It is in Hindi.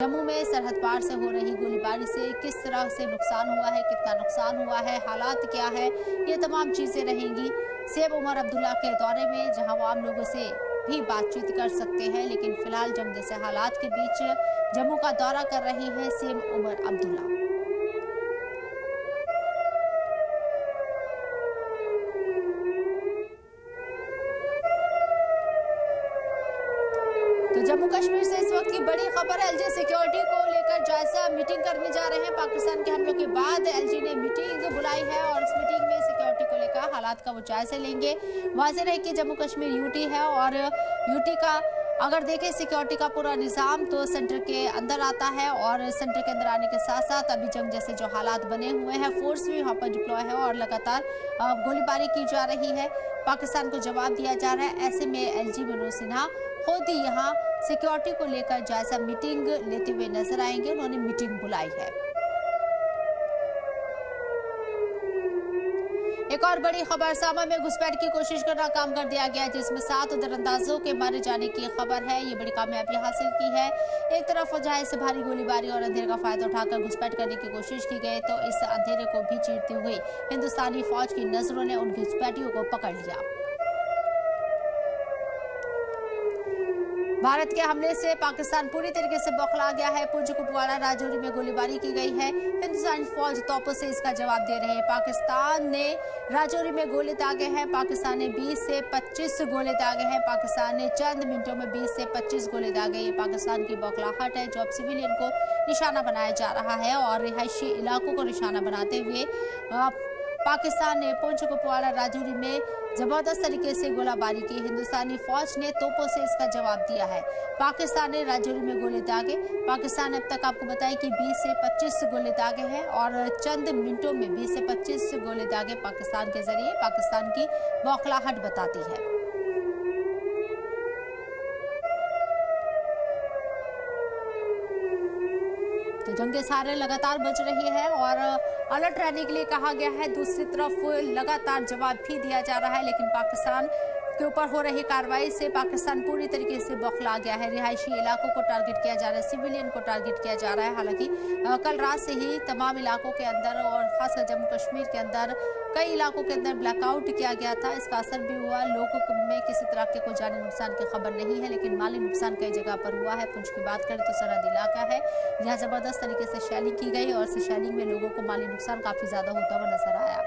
जम्मू में सरहद पार से हो रही गोलीबारी से किस तरह से नुकसान हुआ है, कितना नुकसान हुआ है, हालात क्या है, ये तमाम चीजें रहेंगी सीएम उमर अब्दुल्ला के दौरे में, जहां वो आम लोगों से भी बातचीत कर सकते हैं। लेकिन फिलहाल जंग जैसे हालात के बीच जम्मू का दौरा कर रहे हैं सीएम उमर अब्दुल्ला। तो जम्मू कश्मीर से इस वक्त की बड़ी खबर है, एलजी सिक्योरिटी को लेकर जायजा मीटिंग करने जा रहे हैं। पाकिस्तान के हमलों के बाद एलजी ने मीटिंग बुलाई है और इस मीटिंग में सिक्योरिटी को लेकर हालात का वो जायजा लेंगे। वाज़ेह है कि जम्मू कश्मीर यूटी है और यूटी का अगर देखें सिक्योरिटी का पूरा निज़ाम तो सेंटर के अंदर आता है और सेंटर के अंदर आने के साथ साथ अभी जंग जैसे जो हालात बने हुए हैं, फोर्स भी वहाँ पर डिप्लॉय है और लगातार गोलीबारी की जा रही है। पाकिस्तान को जवाब दिया जा रहा है। ऐसे में एलजी मनोज सिन्हा खुद ही यहाँ सिक्योरिटी को लेकर जायजा मीटिंग लेते हुए नजर आएंगे। उन्होंने मीटिंग बुलाई है। एक और बड़ी खबर, सामा में घुसपैठ की कोशिश करना काम कर दिया गया, जिसमें 7 दरअंदाजों के मारे जाने की खबर है। ये बड़ी कामयाबी हासिल की है। एक तरफ जहां से भारी गोलीबारी और अंधेरे का फायदा उठाकर घुसपैठ करने की कोशिश की गई, तो इस अंधेरे को भी चीरती हुई हिंदुस्तानी फौज की नजरों ने उन घुसपैठियों को पकड़ लिया। भारत के हमले से पाकिस्तान पूरी तरीके से बौखला गया है। पुंछ कुपवाड़ा राजौरी में गोलीबारी की गई है। हिंदुस्तानी फौज तोपों से इसका जवाब दे रहे हैं। पाकिस्तान ने राजौरी में गोले दागे हैं। पाकिस्तान ने 20 से 25 गोले दागे हैं। पाकिस्तान ने चंद मिनटों में 20 से 25 गोले दागे। ये पाकिस्तान की बौखलाहट है जो अब सिविलियन को निशाना बनाया जा रहा है और रिहायशी इलाकों को निशाना बनाते हुए पाकिस्तान ने पुंछ कुपवाड़ा राजौरी में जबरदस्त तरीके से गोलाबारी की। हिंदुस्तानी फौज ने तोपों से इसका जवाब दिया है। पाकिस्तान ने राजौरी में गोले दागे। पाकिस्तान ने अब तक आपको बताया कि 20 से 25 गोले दागे हैं और चंद मिनटों में 20 से 25 गोले दागे पाकिस्तान के जरिए पाकिस्तान की बौखलाहट बताती है। तो जंगे सारे लगातार बज रही है और अलर्ट रहने के लिए कहा गया है। दूसरी तरफ लगातार जवाब भी दिया जा रहा है, लेकिन पाकिस्तान के ऊपर हो रही कार्रवाई से पाकिस्तान पूरी तरीके से बौखला गया है। रिहायशी इलाकों को टारगेट किया जा रहा है, सिविलियन को टारगेट किया जा रहा है। हालांकि कल रात से ही तमाम इलाकों के अंदर और खासकर जम्मू कश्मीर के अंदर कई इलाकों के अंदर ब्लैकआउट किया गया था। इसका असर भी हुआ। लोगों में किसी तरह के कोई जानी नुकसान की खबर नहीं है, लेकिन माली नुकसान कई जगह पर हुआ है। पुंछ की बात करें तो सरहदी इलाका है, जहाँ जबरदस्त तरीके से शेलिंग की गई और इस शेलिंग में लोगों को माली नुकसान काफी ज्यादा होता हुआ नजर आया।